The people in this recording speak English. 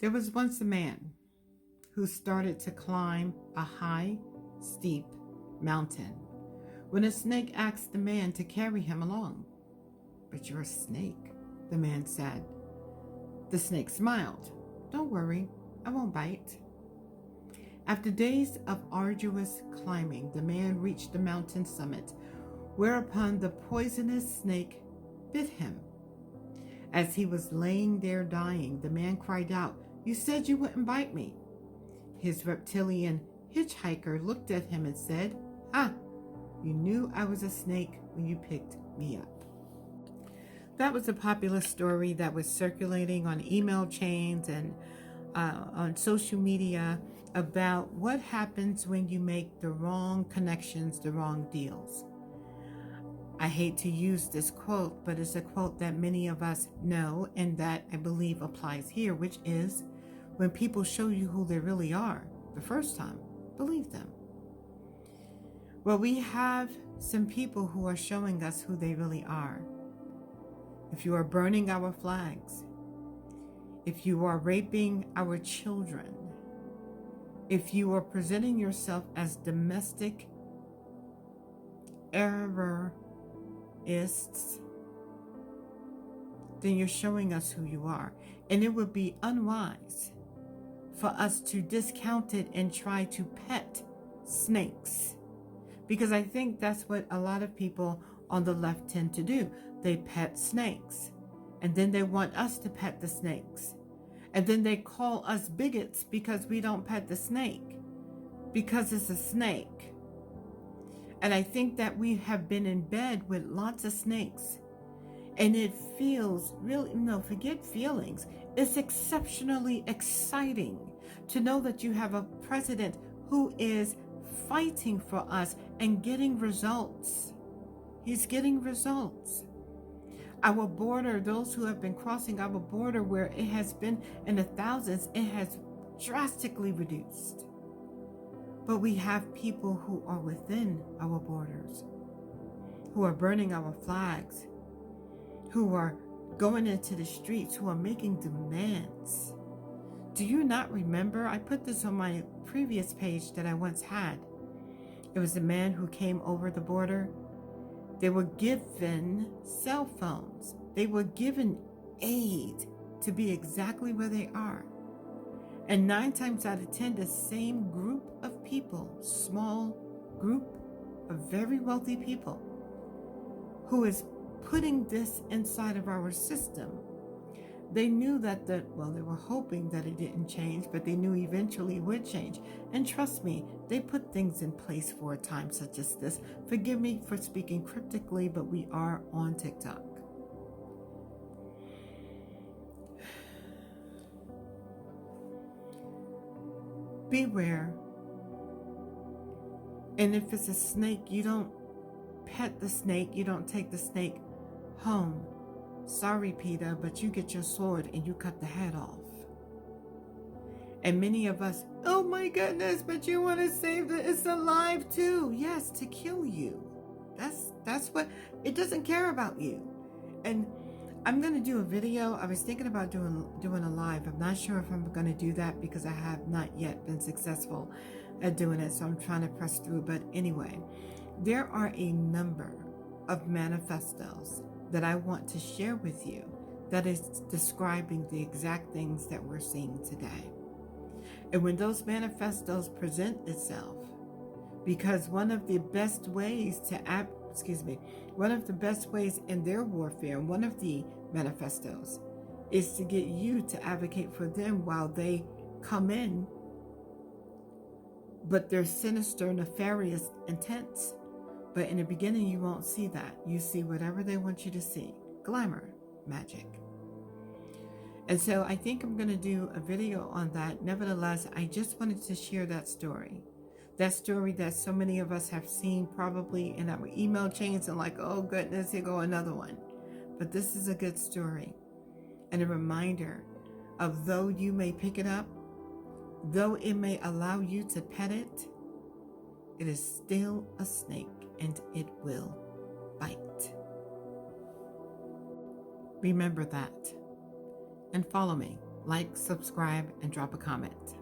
There was once a man who started to climb a high, steep mountain when a snake asked the man to carry him along. "But you're a snake," the man said. The snake smiled. "Don't worry, I won't bite." After days of arduous climbing, the man reached the mountain summit, whereupon the poisonous snake bit him. As he was laying there dying, the man cried out, "You said you wouldn't bite me." His reptilian hitchhiker looked at him and said, "Ah, you knew I was a snake when you picked me up." That was a popular story that was circulating on email chains and on social media about what happens when you make the wrong connections, the wrong deals. I hate to use this quote, but it's a quote that many of us know and that I believe applies here, which is, when people show you who they really are the first time, believe them. Well, we have some people who are showing us who they really are. If you are burning our flags, if you are raping our children, if you are presenting yourself as domestic terrorists, then you're showing us who you are. And it would be unwise for us to discount it and try to pet snakes. Because I think that's what a lot of people on the left tend to do. They pet snakes. And then they want us to pet the snakes. And then they call us bigots because we don't pet the snake. Because it's a snake. And I think that we have been in bed with lots of snakes. And it feels really, no, forget feelings. It's exceptionally exciting to know that you have a president who is fighting for us and getting results. He's getting results. Our border, those who have been crossing our border where it has been in the thousands, it has drastically reduced. But we have people who are within our borders, who are burning our flags, who are going into the streets, who are making demands. Do you not remember? I put this on my previous page that I once had. It was a man who came over the border. They were given cell phones. They were given aid to be exactly where they are. And 9 times out of 10, the same group of people, small group of very wealthy people, who is putting this inside of our system. They knew that they were hoping that it didn't change, but they knew eventually it would change. And trust me, they put things in place for a time such as this. Forgive me for speaking cryptically, but we are on TikTok. Beware. And if it's a snake, you don't pet the snake, you don't take the snake home. Sorry, Peter, but you get your sword and you cut the head off. And many of us, oh my goodness, but you want to save it. It's alive too. Yes, to kill you. That's what, it doesn't care about you. And I'm going to do a video. I was thinking about doing a live. I'm not sure if I'm going to do that because I have not yet been successful at doing it. So I'm trying to press through. But anyway, there are a number of manifestos that I want to share with you that is describing the exact things that we're seeing today. And when those manifestos present itself, because one of the best ways in their warfare, one of the manifestos is to get you to advocate for them while they come in, but they're sinister, nefarious intents. But in the beginning, you won't see that. You see whatever they want you to see. Glamour, magic. And so I think I'm going to do a video on that. Nevertheless, I just wanted to share that story. That story that so many of us have seen probably in our email chains and like, oh goodness, here go another one. But this is a good story. And a reminder of, though you may pick it up, though it may allow you to pet it, it is still a snake. And it will bite. Remember that and follow me like, subscribe, and drop a comment.